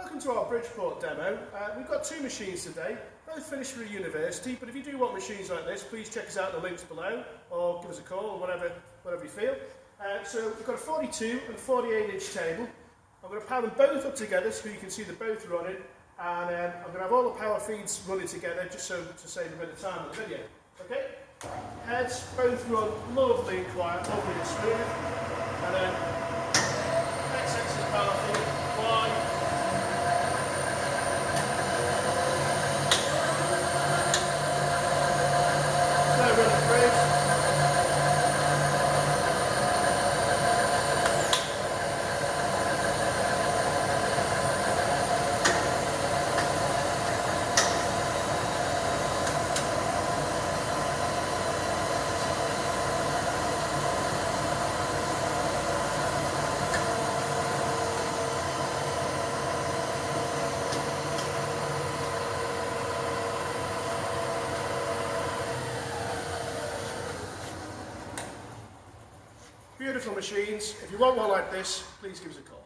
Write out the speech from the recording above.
Welcome to our Bridgeport demo. We've got two machines today, both finished for a university, but if you do want machines like this, please check us out in the links below or give us a call or whatever you feel. So we've got a 42 and a 48 inch table. I'm going to power them both up together so you can see they're both running, and I'm going to have all the power feeds running together just so to save a bit of time on the video. Okay? Heads both run lovely and quiet, lovely and smooth, and then X-axis power feed, Y. Beautiful machines. If you want one like this, please give us a call.